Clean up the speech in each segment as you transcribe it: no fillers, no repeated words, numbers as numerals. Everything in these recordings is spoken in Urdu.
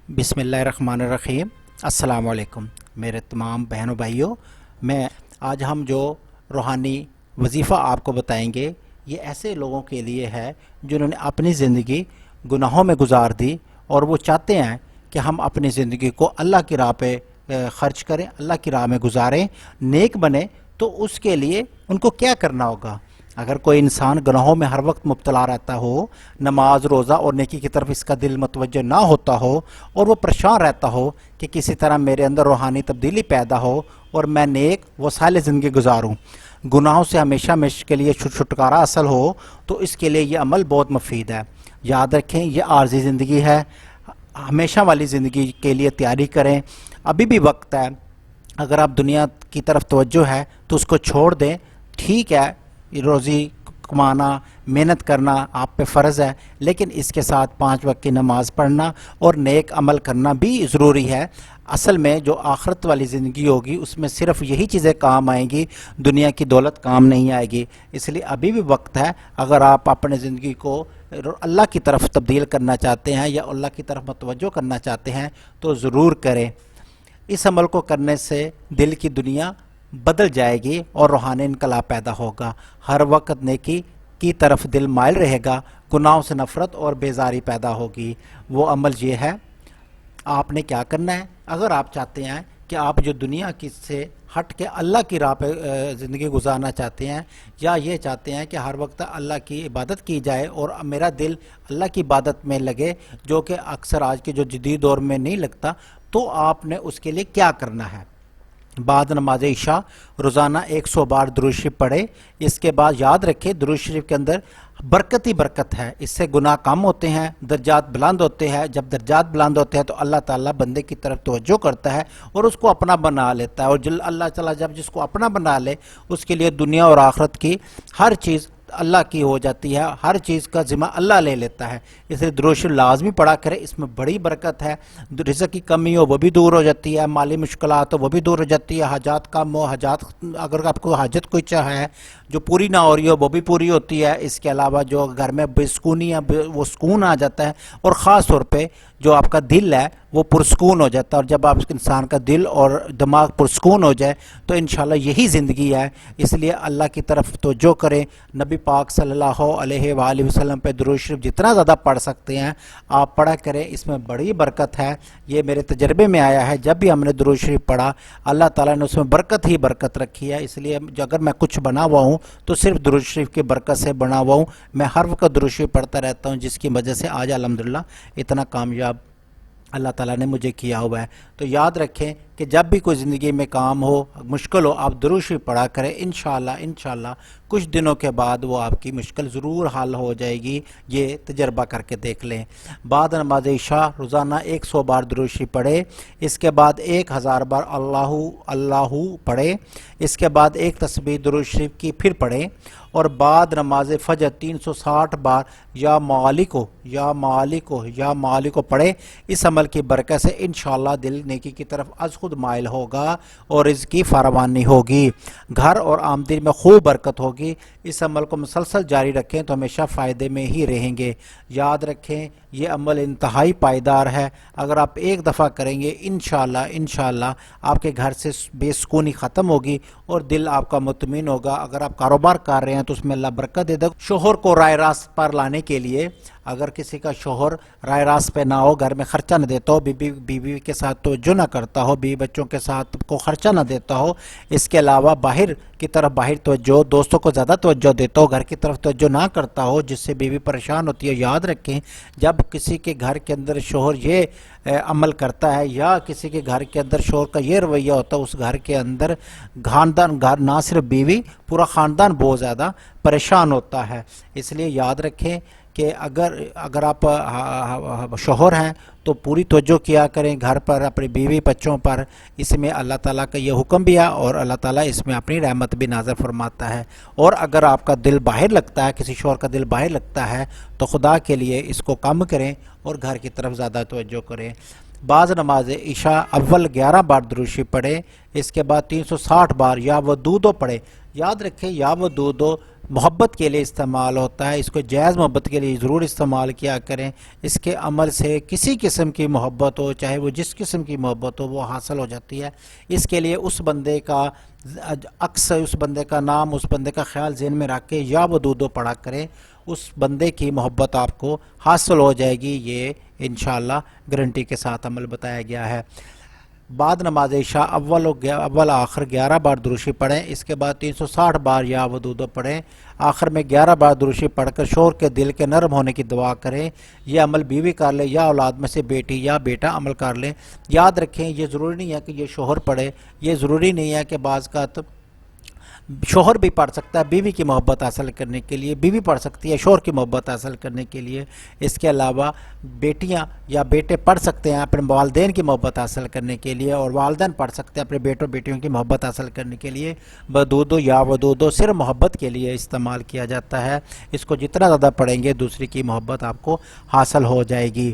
بسم اللہ الرحمن الرحیم۔ السلام علیکم میرے تمام بہنوں بھائیوں، میں آج ہم جو روحانی وظیفہ آپ کو بتائیں گے یہ ایسے لوگوں کے لیے ہے جنہوں نے اپنی زندگی گناہوں میں گزار دی اور وہ چاہتے ہیں کہ ہم اپنی زندگی کو اللہ کی راہ پہ خرچ کریں، اللہ کی راہ میں گزاریں، نیک بنیں۔ تو اس کے لیے ان کو کیا کرنا ہوگا؟ اگر کوئی انسان گناہوں میں ہر وقت مبتلا رہتا ہو، نماز روزہ اور نیکی کی طرف اس کا دل متوجہ نہ ہوتا ہو اور وہ پریشان رہتا ہو کہ کسی طرح میرے اندر روحانی تبدیلی پیدا ہو اور میں نیک و صالح زندگی گزاروں، گناہوں سے ہمیشہ ہمیشہ کے لیے چھٹکارا حاصل ہو، تو اس کے لیے یہ عمل بہت مفید ہے۔ یاد رکھیں یہ عارضی زندگی ہے، ہمیشہ والی زندگی کے لیے تیاری کریں، ابھی بھی وقت ہے۔ اگر آپ دنیا کی طرف توجہ ہے تو اس کو چھوڑ دیں، ٹھیک ہے، روزی کمانا، محنت کرنا آپ پہ فرض ہے، لیکن اس کے ساتھ 5 وقت کی نماز پڑھنا اور نیک عمل کرنا بھی ضروری ہے۔ اصل میں جو آخرت والی زندگی ہوگی اس میں صرف یہی چیزیں کام آئیں گی، دنیا کی دولت کام نہیں آئے گی۔ اس لیے ابھی بھی وقت ہے، اگر آپ اپنے زندگی کو اللہ کی طرف تبدیل کرنا چاہتے ہیں یا اللہ کی طرف متوجہ کرنا چاہتے ہیں تو ضرور کریں۔ اس عمل کو کرنے سے دل کی دنیا بدل جائے گی اور روحانی انقلاب پیدا ہوگا، ہر وقت نیکی کی طرف دل مائل رہے گا، گناہوں سے نفرت اور بیزاری پیدا ہوگی۔ وہ عمل یہ ہے، آپ نے کیا کرنا ہے؟ اگر آپ چاہتے ہیں کہ آپ جو دنیا کی سے ہٹ کے اللہ کی راہ پہ زندگی گزارنا چاہتے ہیں، یا یہ چاہتے ہیں کہ ہر وقت اللہ کی عبادت کی جائے اور میرا دل اللہ کی عبادت میں لگے، جو کہ اکثر آج کے جو جدید دور میں نہیں لگتا، تو آپ نے اس کے لیے کیا کرنا ہے؟ بعد نماز عشاء روزانہ 100 بار درود شریف پڑھے۔ اس کے بعد یاد رکھے درود شریف کے اندر برکت ہی برکت ہے، اس سے گناہ کم ہوتے ہیں، درجات بلند ہوتے ہیں۔ جب درجات بلند ہوتے ہیں تو اللہ تعالیٰ بندے کی طرف توجہ کرتا ہے اور اس کو اپنا بنا لیتا ہے، اور اللہ تعالیٰ جب جس کو اپنا بنا لے اس کے لیے دنیا اور آخرت کی ہر چیز اللہ کی ہو جاتی ہے، ہر چیز کا ذمہ اللہ لے لیتا ہے۔ اس لیے درود شریف لازمی پڑھا کرے، اس میں بڑی برکت ہے۔ رزق کی کمی ہو وہ بھی دور ہو جاتی ہے، مالی مشکلات ہو وہ بھی دور ہو جاتی ہے، حاجات کم ہو، حاجات اگر آپ کو حاجت کوئی چاہے جو پوری نہ ہو رہی ہو وہ بھی پوری ہوتی ہے۔ اس کے علاوہ جو گھر میں بے سکونی ہے وہ سکون آ جاتا ہے، اور خاص طور پہ جو آپ کا دل ہے وہ پرسکون ہو جاتا ہے۔ اور جب آپ انسان کا دل اور دماغ پرسکون ہو جائے تو انشاءاللہ یہی زندگی ہے۔ اس لیے اللہ کی طرف توجہ کریں، نبی پاک صلی اللہ علیہ وآلہ وسلم پہ درود شریف جتنا زیادہ پڑھ سکتے ہیں آپ پڑھا کریں، اس میں بڑی برکت ہے۔ یہ میرے تجربے میں آیا ہے، جب بھی ہم نے درود شریف پڑھا اللہ تعالیٰ نے اس میں برکت ہی برکت رکھی ہے۔ اس لیے اگر میں کچھ بنا ہوا ہوں تو صرف درود شریف کی برکت سے بنا ہوا ہوں۔ میں ہر وقت درود شریف پڑھتا رہتا ہوں، جس کی وجہ سے آج الحمدللہ اتنا کامیاب اللہ تعالیٰ نے مجھے کیا ہوا ہے۔ تو یاد رکھیں کہ جب بھی کوئی زندگی میں کام ہو، مشکل ہو، آپ درود شریف پڑھا کریں، انشاءاللہ کچھ دنوں کے بعد وہ آپ کی مشکل ضرور حل ہو جائے گی۔ یہ تجربہ کر کے دیکھ لیں۔ بعد نماز عشاء روزانہ 100 بار درود شریف پڑھے، اس کے بعد 1000 بار اللہ پڑھے، اس کے بعد ایک تسبیح درود شریف کی پھر پڑھیں، اور بعد نماز فجر 360 بار یا مالک ہو پڑھے۔ اس عمل کی برکت سے انشاءاللہ دل نیکی کی طرف از خود مائل ہوگا اور رزق کی فراوانی ہوگی، گھر اور آمدنی میں خوب برکت ہوگی۔ اس عمل کو مسلسل جاری رکھیں تو ہمیشہ فائدے میں ہی رہیں گے۔ یاد رکھیں یہ عمل انتہائی پائیدار ہے، اگر آپ ایک دفعہ کریں گے انشاءاللہ آپ کے گھر سے بے سکونی ختم ہوگی اور دل آپ کا مطمئن ہوگا۔ اگر آپ کاروبار کر رہے ہیں تو اس میں اللہ برکت دے دے۔ شوہر کو رائے راست پر لانے کے لیے، اگر کسی کا شوہر رائے راست پہ نہ ہو، گھر میں خرچہ نہ دیتا ہو، بیوی کے ساتھ توجہ نہ کرتا ہو، بیوی بچوں کے ساتھ کو خرچہ نہ دیتا ہو، اس کے علاوہ باہر توجہ، دوستوں کو زیادہ توجہ دیتا ہو، گھر کی طرف توجہ نہ کرتا ہو، جس سے بیوی پریشان ہوتی ہے، یاد رکھیں جب کسی کے گھر کے اندر شوہر یہ عمل کرتا ہے یا کسی کے گھر کے اندر شوہر کا یہ رویہ ہوتا ہے، اس گھر کے اندر گھر نہ صرف بیوی، پورا خاندان بہت زیادہ پریشان ہوتا ہے۔ اس لیے یاد رکھیں کہ اگر آپ شوہر ہیں تو پوری توجہ کیا کریں گھر پر، اپنی بیوی بچوں پر۔ اس میں اللہ تعالیٰ کا یہ حکم بھی ہے اور اللہ تعالیٰ اس میں اپنی رحمت بھی نازل فرماتا ہے۔ اور اگر آپ کا دل باہر لگتا ہے، کسی شوہر کا دل باہر لگتا ہے، تو خدا کے لیے اس کو کم کریں اور گھر کی طرف زیادہ توجہ کریں۔ بعض نماز عشاء اول 11 بار درود شریف پڑھیں، اس کے بعد 360 بار یا ودودو پڑھیں۔ یاد رکھیں یا ودودو محبت کے لیے استعمال ہوتا ہے، اس کو جائز محبت کے لیے ضرور استعمال کیا کریں۔ اس کے عمل سے کسی قسم کی محبت ہو، چاہے وہ جس قسم کی محبت ہو، وہ حاصل ہو جاتی ہے۔ اس کے لیے اس بندے کا عکس، اس بندے کا نام، اس بندے کا خیال ذہن میں رکھ کے یا ودودو پڑھا کریں، اس بندے کی محبت آپ کو حاصل ہو جائے گی۔ یہ انشاءاللہ گارنٹی کے ساتھ عمل بتایا گیا ہے۔ بعد نماز عشاء اول آخر 11 بار دروشی پڑھیں، اس کے بعد 360 بار یا ودودو پڑھیں، آخر میں 11 بار دروشی پڑھ کر شوہر کے دل کے نرم ہونے کی دعا کریں۔ یہ عمل بیوی کر لے یا اولاد میں سے بیٹی یا بیٹا عمل کر لیں۔ یاد رکھیں یہ ضروری نہیں ہے کہ یہ شوہر پڑھے، یہ ضروری نہیں ہے کہ بعض کا شوہر بھی پڑھ سکتا ہے بیوی کی محبت حاصل کرنے کے لیے، بیوی پڑھ سکتی ہے شوہر کی محبت حاصل کرنے کے لیے۔ اس کے علاوہ بیٹیاں یا بیٹے پڑھ سکتے ہیں اپنے والدین کی محبت حاصل کرنے کے لیے، اور والدین پڑھ سکتے ہیں اپنے بیٹوں بیٹیوں کی محبت حاصل کرنے کے لیے۔ ودودو یا ودودو صرف محبت کے لیے استعمال کیا جاتا ہے، اس کو جتنا زیادہ پڑھیں گے دوسری کی محبت آپ کو حاصل ہو جائے گی۔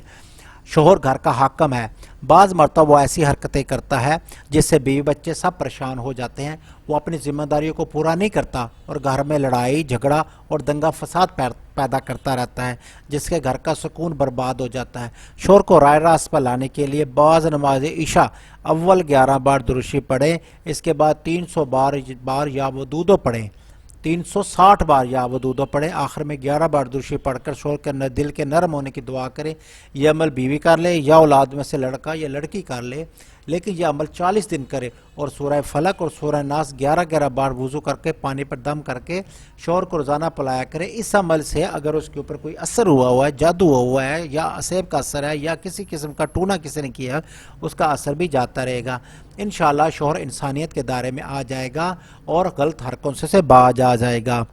شوہر گھر کا حاکم ہے، بعض مرتبہ وہ ایسی حرکتیں کرتا ہے جس سے بیوی بچے سب پریشان ہو جاتے ہیں، وہ اپنی ذمہ داریوں کو پورا نہیں کرتا اور گھر میں لڑائی جھگڑا اور دنگا فساد پیدا کرتا رہتا ہے، جس کے گھر کا سکون برباد ہو جاتا ہے۔ شوہر کو رائے راست پر لانے کے لیے بعض نماز عشاء اول 11 بار دروشی پڑھیں، اس کے بعد 300 بار یا ودودو پڑھیں، 360 بار یا ودودو پڑھیں، آخر میں 11 بار دروشی پڑھ کر شوہر کے دل کے نرم ہونے کی دعا کریں۔ یہ عمل بیوی کر لے یا اولاد میں سے لڑکا یا لڑکی کر لے، لیکن یہ عمل 40 دن کرے اور سورہ فلق اور سورہ ناس 11 بار وضو کر کے پانی پر دم کر کے شوہر کو روزانہ پلایا کرے۔ اس عمل سے اگر اس کے اوپر کوئی اثر ہوا ہے، جادو ہوا ہے یا اسیب کا اثر ہے یا کسی قسم کا ٹونا کسی نے کیا، اس کا اثر بھی جاتا رہے گا۔ انشاءاللہ شوہر انسانیت کے دائرے میں آ جائے گا اور غلط حرکتوں سے باز آ جائے گا۔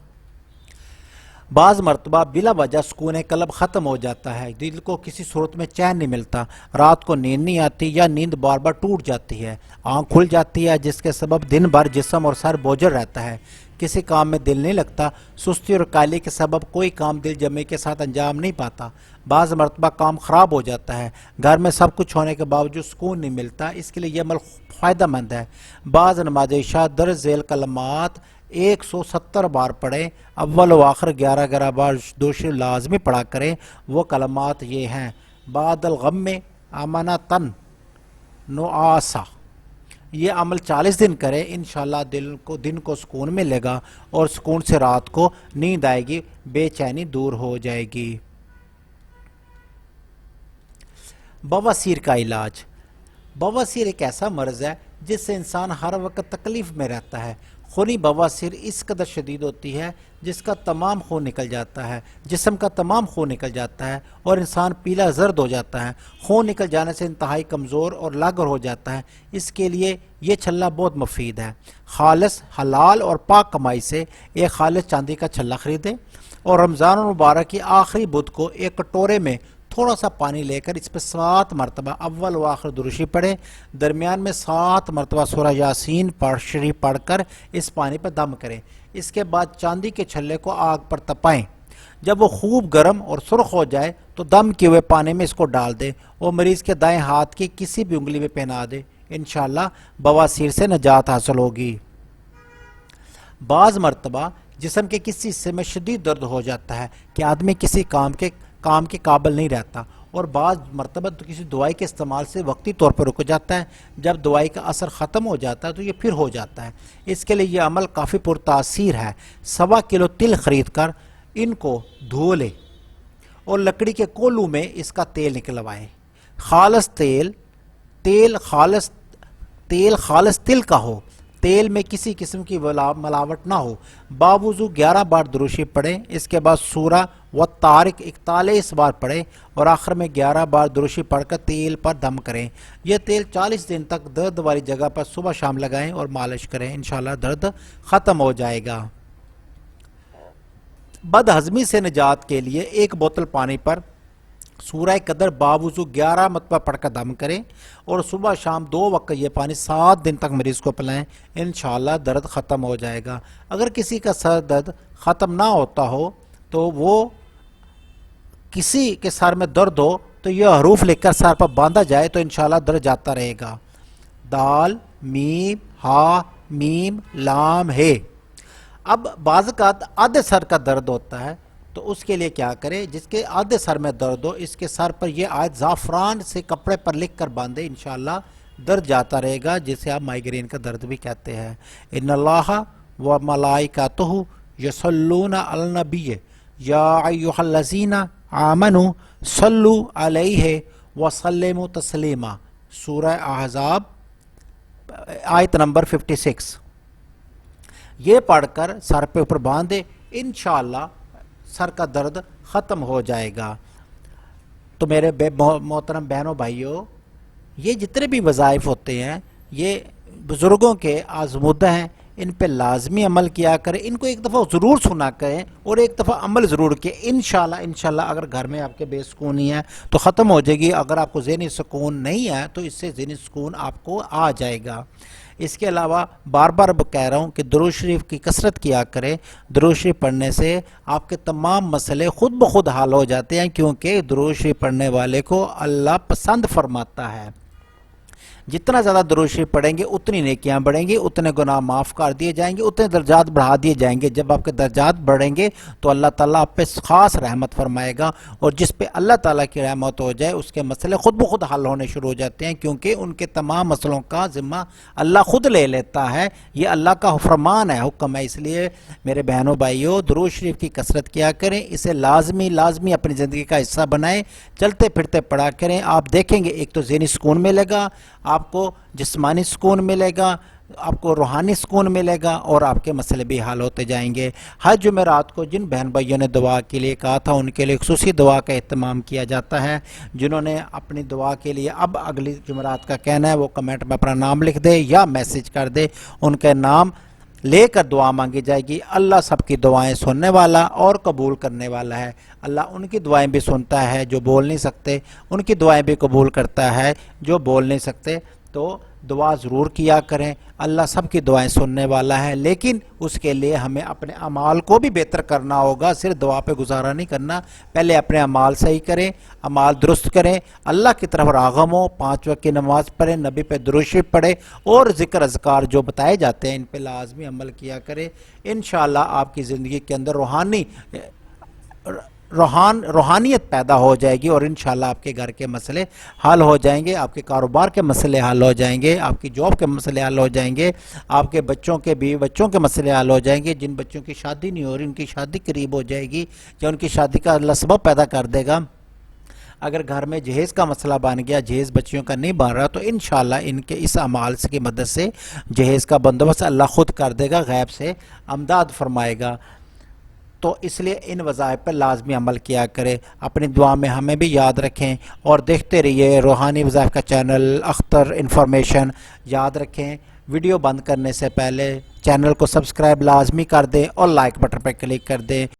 بعض مرتبہ بلا وجہ سکون قلب ختم ہو جاتا ہے، دل کو کسی صورت میں چین نہیں ملتا، رات کو نیند نہیں آتی یا نیند بار بار ٹوٹ جاتی ہے، آنکھ کھل جاتی ہے جس کے سبب دن بھر جسم اور سر بوجھل رہتا ہے، کسی کام میں دل نہیں لگتا، سستی اور کاہلی کے سبب کوئی کام دل جمعی کے ساتھ انجام نہیں پاتا، بعض مرتبہ کام خراب ہو جاتا ہے، گھر میں سب کچھ ہونے کے باوجود سکون نہیں ملتا، اس کے لیے یہ عمل فائدہ مند ہے۔ بعض نماز عشاء درج ذیل کلمات 170 بار پڑھیں، اول و آخر 11 بار دوسری لازمی پڑھا کریں۔ وہ کلمات یہ ہیں: بعد الغم امانتن نعاسا۔ یہ عمل 40 دن کریں، انشاءاللہ دن کو سکون ملے گا اور سکون سے رات کو نیند آئے گی، بے چینی دور ہو جائے گی۔ بواسیر کا علاج۔ بواسیر ایک ایسا مرض ہے جس سے انسان ہر وقت تکلیف میں رہتا ہے۔ خونی بواسیر اس قدر شدید ہوتی ہے جس کا تمام خون نکل جاتا ہے، جسم کا تمام خون نکل جاتا ہے اور انسان پیلا زرد ہو جاتا ہے، خون نکل جانے سے انتہائی کمزور اور لاغر ہو جاتا ہے۔ اس کے لیے یہ چھلا بہت مفید ہے۔ خالص حلال اور پاک کمائی سے ایک خالص چاندی کا چھلا خریدیں اور رمضان المبارک کی آخری بدھ کو ایک کٹورے میں تھوڑا سا پانی لے کر اس پہ 7 مرتبہ اول و آخر دروشی پڑھیں، درمیان میں 7 مرتبہ سورہ یاسین شریف پڑھ کر اس پانی پر دم کریں۔ اس کے بعد چاندی کے چھلے کو آگ پر تپائیں، جب وہ خوب گرم اور سرخ ہو جائے تو دم کیے ہوئے پانی میں اس کو ڈال دیں اور مریض کے دائیں ہاتھ کی کسی بھی انگلی میں پہنا دیں، انشاءاللہ بواسیر سے نجات حاصل ہوگی۔ بعض مرتبہ جسم کے کسی حصے میں شدید درد ہو جاتا ہے کہ آدمی کسی کام کے قابل نہیں رہتا، اور بعض مرتبہ تو کسی دوائی کے استعمال سے وقتی طور پر رک جاتا ہے، جب دوائی کا اثر ختم ہو جاتا ہے تو یہ پھر ہو جاتا ہے۔ اس کے لیے یہ عمل کافی پرتاثیر ہے۔ 1.25 کلو تل خرید کر ان کو دھو لے اور لکڑی کے کولو میں اس کا تیل نکلوائیں۔ خالص تل کا ہو، تیل میں کسی قسم کی ملاوٹ نہ ہو۔ باوضو 11 بار دروشی پڑھیں، اس کے بعد سورہ والطارق 41 بار پڑھیں اور آخر میں 11 بار دروشی پڑھ کر تیل پر دم کریں۔ یہ تیل 40 دن تک درد والی جگہ پر صبح شام لگائیں اور مالش کریں، انشاءاللہ درد ختم ہو جائے گا۔ بد ہضمی سے نجات کے لیے 1 بوتل پانی پر سورہ قدر باوضو 11 مرتبہ پڑھ کر دم کریں اور صبح شام 2 وقت یہ پانی 7 دن تک مریض کو پلائیں، انشاءاللہ درد ختم ہو جائے گا۔ اگر کسی کا سر درد ختم نہ ہوتا ہو تو وہ کسی کے سر میں درد ہو تو یہ حروف لکھ کر سر پر باندھا جائے تو انشاءاللہ درد جاتا رہے گا: دال میم ہا میم لام ہے۔ اب بعض کا آدھے سر کا درد ہوتا ہے تو اس کے لیے کیا کرے؟ جس کے آدھے سر میں درد ہو اس کے سر پر یہ آیت زعفران سے کپڑے پر لکھ کر باندھے، انشاءاللہ درد جاتا رہے گا، جسے آپ مائیگرین کا درد بھی کہتے ہیں۔ ان اللہ و ملائکتہ یصلون علی النبی یا ایھا الذین آمنوا صلوا علیہ وسلموا تسلیما، سورہ احزاب آیت نمبر 56۔ یہ پڑھ کر سر پہ اوپر باندھے، انشاءاللہ سر کا درد ختم ہو جائے گا۔ تو میرے محترم بہنوں بھائیوں، یہ جتنے بھی وظائف ہوتے ہیں یہ بزرگوں کے آزمودہ ہیں، ان پہ لازمی عمل کیا کریں، ان کو ایک دفعہ ضرور سنا کریں اور ایک دفعہ عمل ضرور کیا۔ انشاءاللہ اگر گھر میں آپ کے بے سکونی ہے تو ختم ہو جائے گی، اگر آپ کو ذہنی سکون نہیں ہے تو اس سے ذہنی سکون آپ کو آ جائے گا۔ اس کے علاوہ بار بار کہہ رہا ہوں کہ درود شریف کی کثرت کیا کریں، درود شریف پڑھنے سے آپ کے تمام مسئلے خود بخود حل ہو جاتے ہیں، کیونکہ درود شریف پڑھنے والے کو اللہ پسند فرماتا ہے۔ جتنا زیادہ درود شریف پڑھیں گے اتنی نیکیاں بڑھیں گی، اتنے گناہ معاف کر دیے جائیں گے، اتنے درجات بڑھا دیے جائیں گے۔ جب آپ کے درجات بڑھیں گے تو اللہ تعالیٰ آپ پہ خاص رحمت فرمائے گا، اور جس پہ اللہ تعالیٰ کی رحمت ہو جائے اس کے مسئلے خود بخود حل ہونے شروع ہو جاتے ہیں، کیونکہ ان کے تمام مسئلوں کا ذمہ اللہ خود لے لیتا ہے۔ یہ اللہ کا فرمان ہے، حکم ہے۔ اس لیے میرے بہنوں بھائیوں، درود شریف کی کثرت کیا کریں، اسے لازمی اپنی زندگی کا حصہ بنائیں، چلتے پھرتے پڑھا کریں۔ آپ دیکھیں گے ایک تو ذہنی سکون ملے گا، آپ کو جسمانی سکون ملے گا، آپ کو روحانی سکون ملے گا، اور آپ کے مسئلے بھی حل ہوتے جائیں گے۔ ہر جمعرات کو جن بہن بھائیوں نے دعا کے لیے کہا تھا ان کے لیے خصوصی دعا کا اہتمام کیا جاتا ہے۔ جنہوں نے اپنی دعا کے لیے اب اگلی جمعرات کا کہنا ہے وہ کمنٹ میں اپنا نام لکھ دے یا میسج کر دے، ان کے نام لے کر دعا مانگی جائے گی۔ اللہ سب کی دعائیں سننے والا اور قبول کرنے والا ہے۔ اللہ ان کی دعائیں بھی سنتا ہے جو بول نہیں سکتے، ان کی دعائیں بھی قبول کرتا ہے جو بول نہیں سکتے۔ تو دعا ضرور کیا کریں، اللہ سب کی دعائیں سننے والا ہے، لیکن اس کے لیے ہمیں اپنے اعمال کو بھی بہتر کرنا ہوگا، صرف دعا پہ گزارا نہیں کرنا۔ پہلے اپنے اعمال صحیح کریں، اعمال درست کریں، اللہ کی طرف راغب ہوں، 5 وقت کی نماز پڑھیں، نبی پہ درود شریف پڑھیں، اور ذکر اذکار جو بتائے جاتے ہیں ان پہ لازمی عمل کیا کریں۔ انشاءاللہ آپ کی زندگی کے اندر روحانیت پیدا ہو جائے گی، اور انشاءاللہ آپ کے گھر کے مسئلے حل ہو جائیں گے، آپ کے کاروبار کے مسئلے حل ہو جائیں گے، آپ کی جاب کے مسئلے حل ہو جائیں گے، آپ کے بچوں کے بیوی بچوں کے مسئلے حل ہو جائیں گے۔ جن بچوں کی شادی نہیں ہو رہی ان کی شادی قریب ہو جائے گی، یا ان کی شادی کا اللہ سبب پیدا کر دے گا۔ اگر گھر میں جہیز کا مسئلہ بن گیا، جہیز بچیوں کا نہیں بن رہا، تو انشاءاللہ ان کے اس اعمال کی مدد سے جہیز کا بندوبست اللہ خود کر دے گا، غیب سے امداد فرمائے گا۔ تو اس لیے ان وظائف پر لازمی عمل کیا کرے، اپنی دعا میں ہمیں بھی یاد رکھیں، اور دیکھتے رہیے روحانی وظائف کا چینل اختر انفارمیشن۔ یاد رکھیں ویڈیو بند کرنے سے پہلے چینل کو سبسکرائب لازمی کر دیں اور لائک بٹن پر کلک کر دیں۔